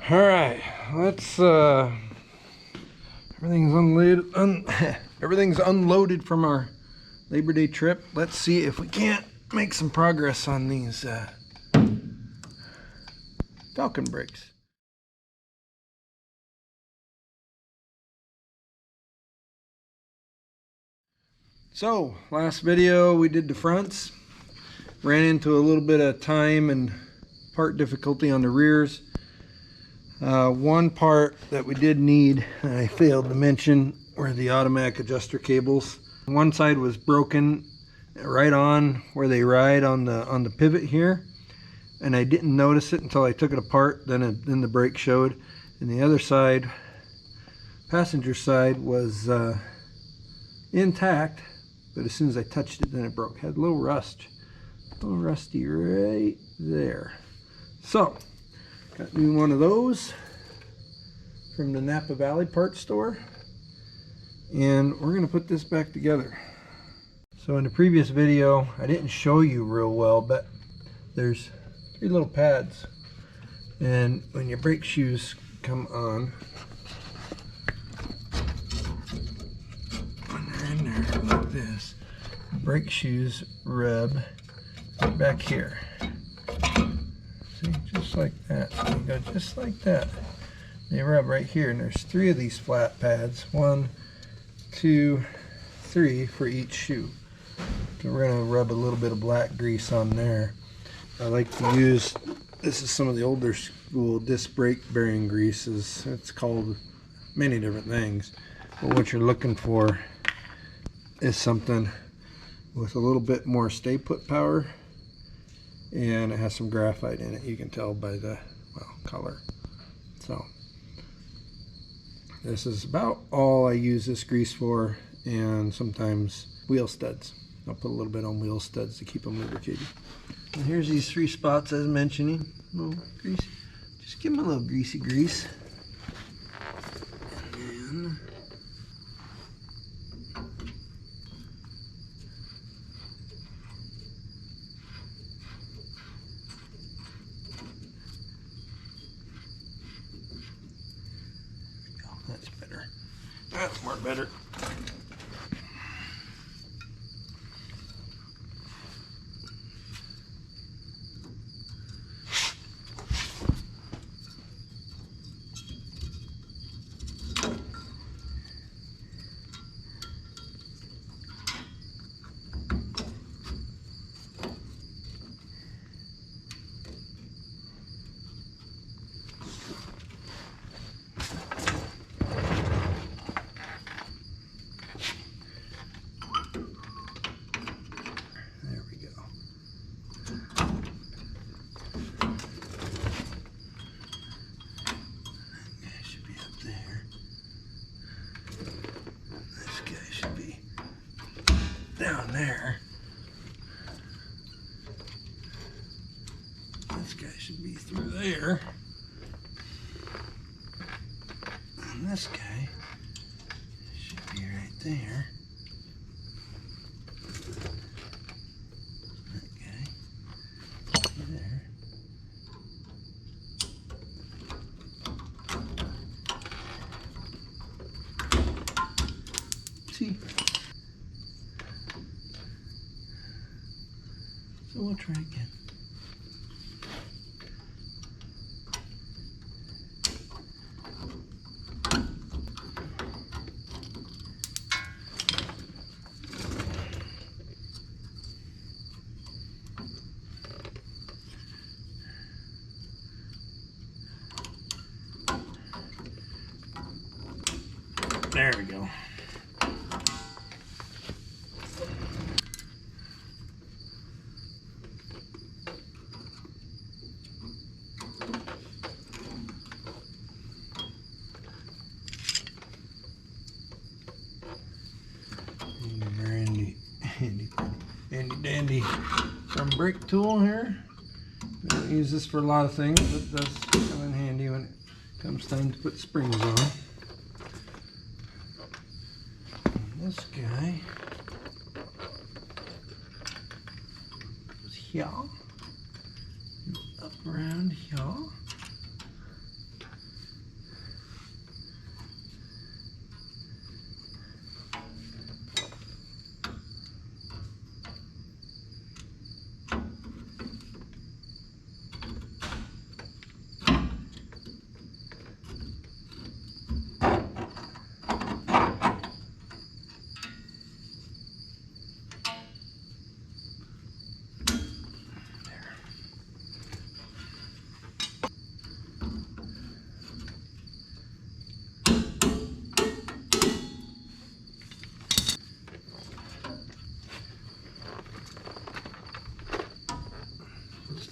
All right, let's everything's unloaded from our Labor Day trip. Let's see if we can't make some progress on these Falcon brakes. So last video we did the fronts, ran into a little bit of time and part difficulty on the rears. One part that we did need, and I failed to mention, were the automatic adjuster cables. One side was broken right on where they ride on the pivot here, and I didn't notice it until I took it apart. Then the brake showed, and the other side, passenger side, was intact, but as soon as I touched it, then it broke. Had a little rusty right there. So got me one of those from the Napa Valley parts store, and we're going to put this back together. So in the previous video I didn't show you real well, but there's 3 little pads, and when your brake shoes come on, when they're in there like this, the brake shoes rub right back here. See, just like that. You go just like that. They rub right here, and there's 3 of these flat pads. 1, 2, 3 for each shoe. So we're going to rub a little bit of black grease on there. I like to use, this is some of the older school disc brake bearing greases. It's called many different things, but what you're looking for is something with a little bit more stay put power, and it has some graphite in it. You can tell by the color. So this is about all I use this grease for, and sometimes wheel studs. I'll put a little bit on wheel studs to keep them lubricated. And here's these 3 spots I was mentioning. A little greasy. Just give them a little greasy grease. And then that's better. That's more better. Down there. This guy should be through there. And this guy should be right there. That guy should be there. See? So we'll try again. There we go. Handy dandy from brake tool here. We don't use this for a lot of things, but it does come in handy when it comes time to put springs on. And this guy goes here, up around here.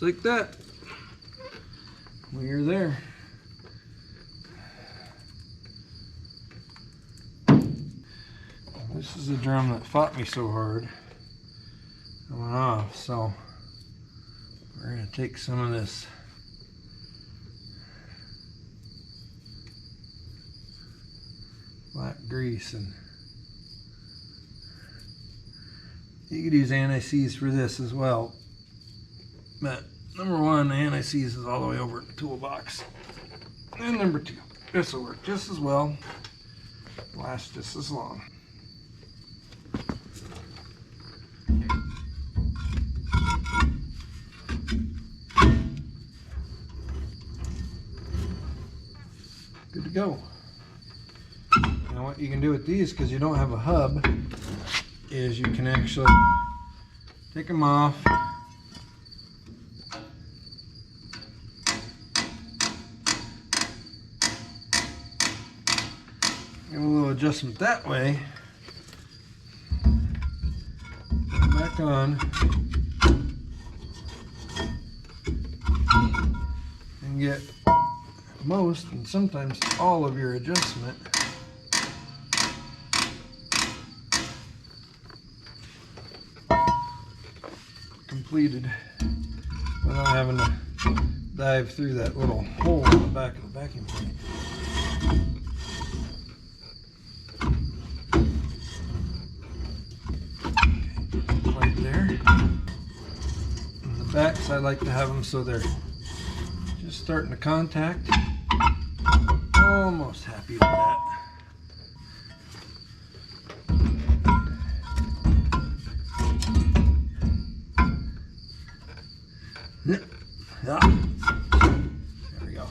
Just like that. We're there. This is the drum that fought me so hard. It went off, so we're going to take some of this black grease, and you could use anti-seize for this as well. But number one, the anti-seize is all the way over in the toolbox. And number two, this will work just as well, last just as long. Good to go. Now what you can do with these, because you don't have a hub, is you can actually take them off, give a little adjustment that way, put it back on, and get most and sometimes all of your adjustment completed without having to dive through that little hole in the back of the vacuum tank. Right there. On the backs, I like to have them so they're just starting to contact. Almost happy with that. Yeah. There we go.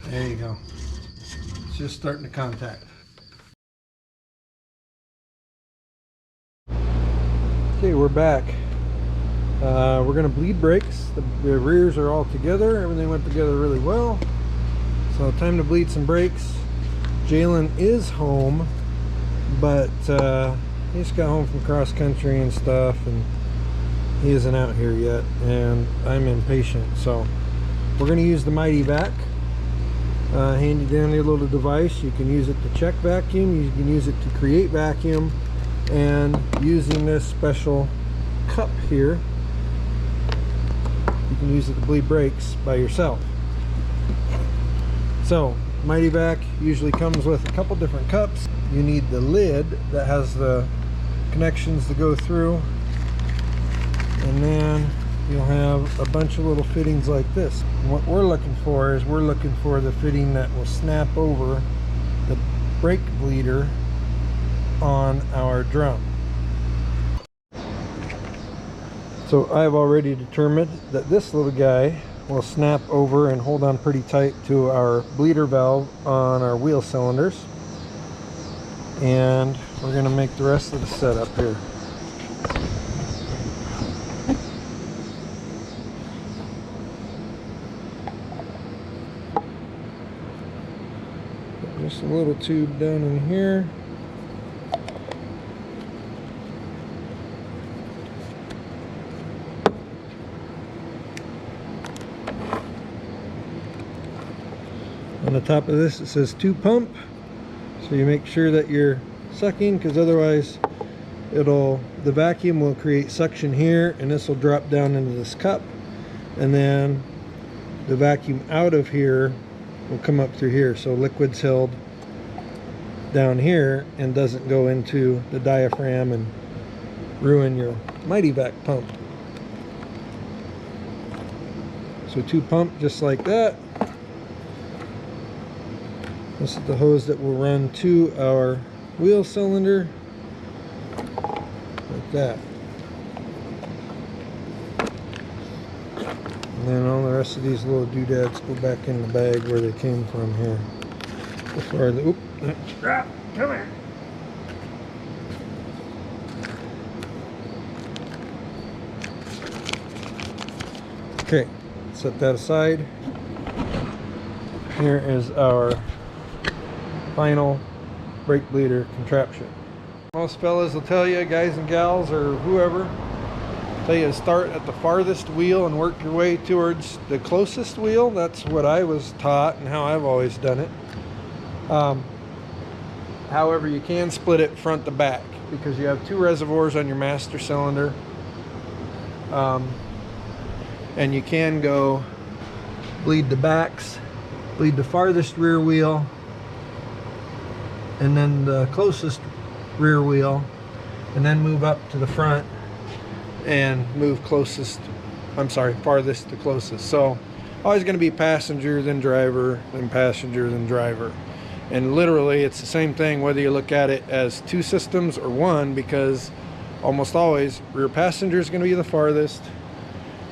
There you go. It's just starting to contact. Okay, we're back. We're going to bleed brakes. The rears are all together. Everything went together really well. So time to bleed some brakes. Jalen is home, but he just got home from cross country and stuff, and he isn't out here yet, and I'm impatient. So we're going to use the Mighty Vac. Handy dandy little device. You can use it to check vacuum, you can use it to create vacuum, and using this special cup here, you can use it to bleed brakes by yourself. So Mighty Vac usually comes with a couple different cups. You need the lid that has the connections to go through, and then you'll have a bunch of little fittings like this. And what we're looking for is we're looking for the fitting that will snap over the brake bleeder on our drum. So I've already determined that this little guy will snap over and hold on pretty tight to our bleeder valve on our wheel cylinders, and we're going to make the rest of the setup here. Just a little tube down in here. On the top of this it says 2 pump, so you make sure that you're sucking, because otherwise the vacuum will create suction here, and this will drop down into this cup, and then the vacuum out of here will come up through here, so liquid's held down here and doesn't go into the diaphragm and ruin your Mighty Vac pump. So 2 pump just like that. This is the hose that will run to our wheel cylinder, like that. And then all the rest of these little doodads go back in the bag where they came from here. Before the, come here. Okay, set that aside. Here is our final brake bleeder contraption. Most fellas will tell you, guys and gals or whoever, tell you to start at the farthest wheel and work your way towards the closest wheel. That's what I was taught and how I've always done it. However, you can split it front to back because you have two reservoirs on your master cylinder. And you can go bleed the backs, bleed the farthest rear wheel, and then the closest rear wheel, and then move up to the front and move farthest to closest. So always going to be passenger, then driver, then passenger, then driver. And literally it's the same thing whether you look at it as two systems or one, because almost always rear passenger is going to be the farthest,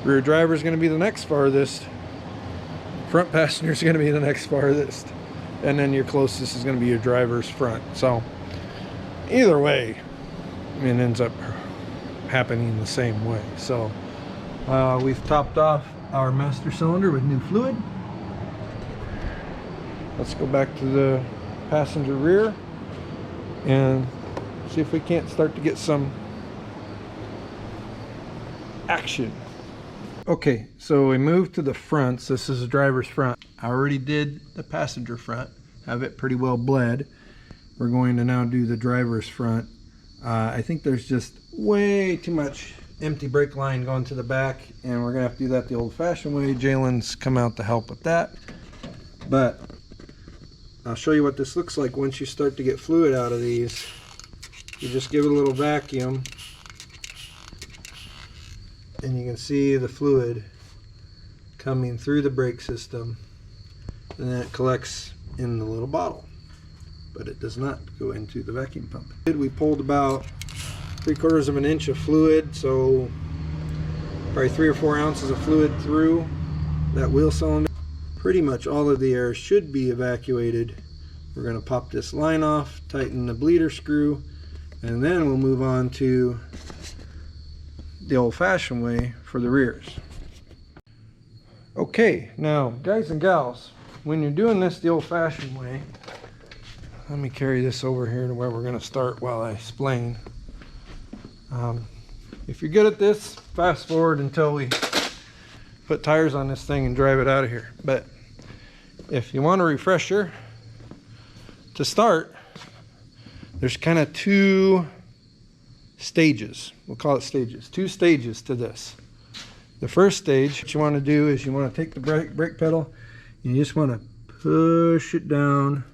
rear driver is going to be the next farthest, front passenger is going to be the next farthest, and then your closest is going to be your driver's front. So either way, I mean, it ends up happening the same way. So we've topped off our master cylinder with new fluid. Let's go back to the passenger rear and see if we can't start to get some action. Okay, so we moved to the fronts. This is the driver's front. I already did the passenger front, have it pretty well bled. We're going to now do the driver's front. I think there's just way too much empty brake line going to the back, and we're gonna have to do that the old-fashioned way. Jalen's come out to help with that, but I'll show you what this looks like once you start to get fluid out of these. You just give it a little vacuum, and you can see the fluid coming through the brake system, and then it collects in the little bottle, but it does not go into the vacuum pump. We pulled about 3/4 of an inch of fluid, so probably 3 or 4 ounces of fluid through that wheel cylinder. Pretty much all of the air should be evacuated. We're going to pop this line off, tighten the bleeder screw, and then we'll move on to the old-fashioned way for the rears. Okay, now guys and gals, when you're doing this the old-fashioned way, let me carry this over here to where we're going to start while I explain. If you're good at this, fast forward until we put tires on this thing and drive it out of here. But if you want a refresher, to start, there's kind of two stages. We'll call it stages. Two stages to this. The first stage, what you want to do is you want to take the brake pedal and you just want to push it down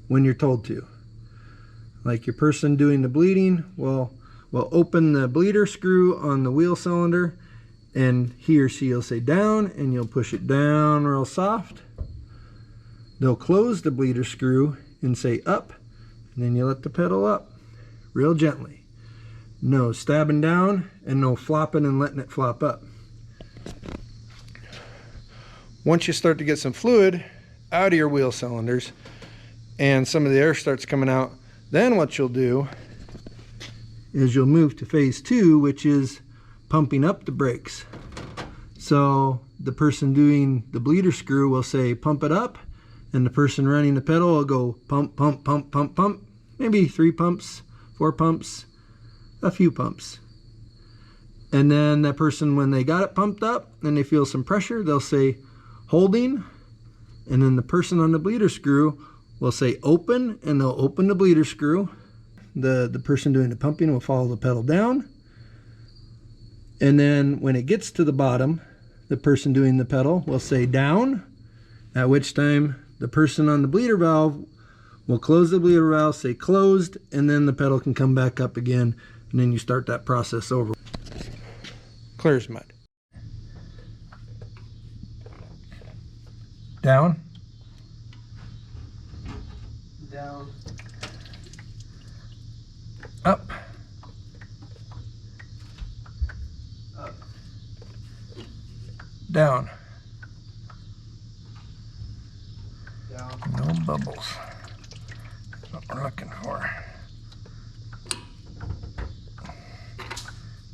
when you're told to. Like your person doing the bleeding will open the bleeder screw on the wheel cylinder, and he or she will say down, and you'll push it down real soft. They'll close the bleeder screw and say up, and then you let the pedal up real gently. No stabbing down and no flopping and letting it flop up. Once you start to get some fluid out of your wheel cylinders and some of the air starts coming out, then what you'll do is you'll move to phase 2, which is pumping up the brakes. So the person doing the bleeder screw will say pump it up, and the person running the pedal will go pump, pump, pump, pump, pump. Maybe 3 pumps, 4 pumps, a few pumps. And then that person, when they got it pumped up and they feel some pressure, they'll say holding, and then the person on the bleeder screw will say open, and they'll open the bleeder screw. The person doing the pumping will follow the pedal down, and then when it gets to the bottom, the person doing the pedal will say down, at which time the person on the bleeder valve will close the bleeder valve, say closed, and then the pedal can come back up again, and then you start that process over. Clear as mud. Down. Down. Up. Up. Down. Down. No bubbles. That's what we're looking for.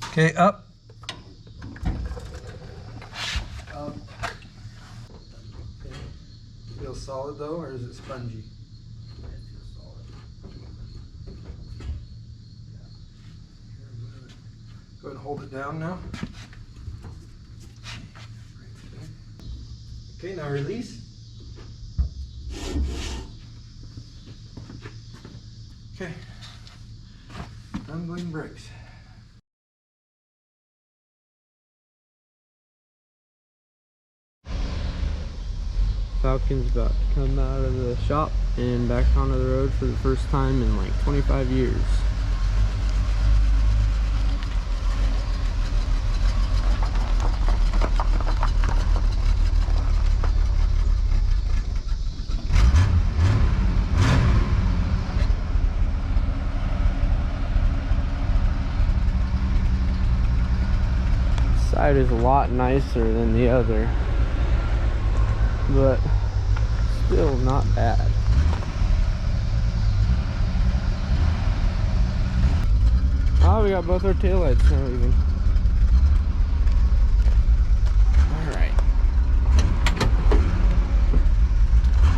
Okay, up. Up. Okay. Feels solid though, or is it spongy? It feels solid. hold it down now. Okay, now release. Okay, tumbling brakes. Falcon's about to come out of the shop and back onto the road for the first time in like 25 years. This side is a lot nicer than the other, but still not bad. Oh, we got both our taillights now even. Alright.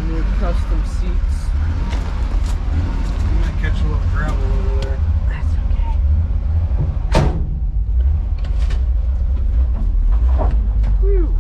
New custom seats. You might catch a little gravel over there. That's okay. Whew.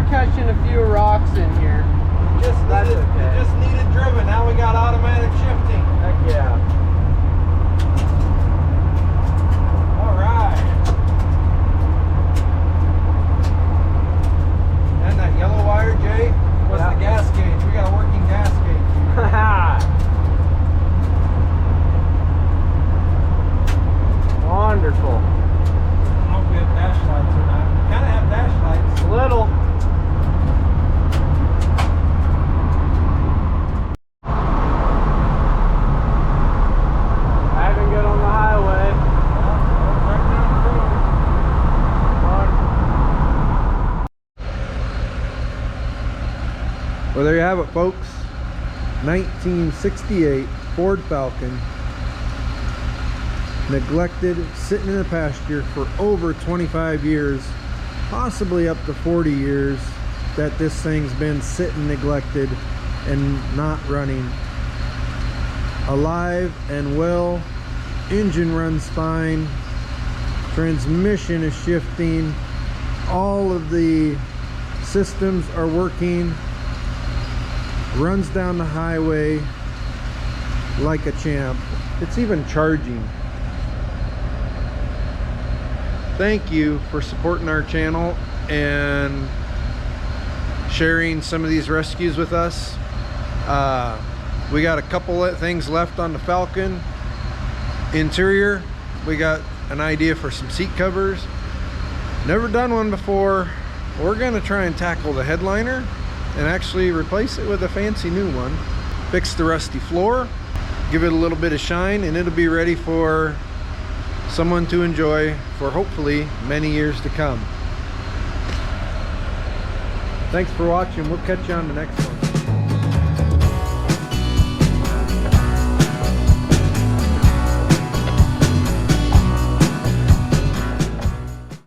Catching a few rocks in here. That's okay. It just needed driven. Now we got automatic shifting. Heck yeah. All right. And that yellow wire, Jay, was the gas gauge. We got a working gas gauge. Wonderful. I don't know if we have dash lights or not. We kind of have dash lights. A little. Well, there you have it, folks. 1968 Ford Falcon, neglected, sitting in a pasture for over 25 years, possibly up to 40 years that this thing's been sitting neglected and not running. Alive and well, engine runs fine, transmission is shifting, all of the systems are working, runs down the highway like a champ. It's even charging. Thank you for supporting our channel and sharing some of these rescues with us. We got a couple of things left on the Falcon. Interior, we got an idea for some seat covers. Never done one before. We're gonna try and tackle the headliner and actually replace it with a fancy new one. Fix the rusty floor, give it a little bit of shine, and it'll be ready for someone to enjoy for hopefully many years to come. Thanks for watching. We'll catch you on the next one.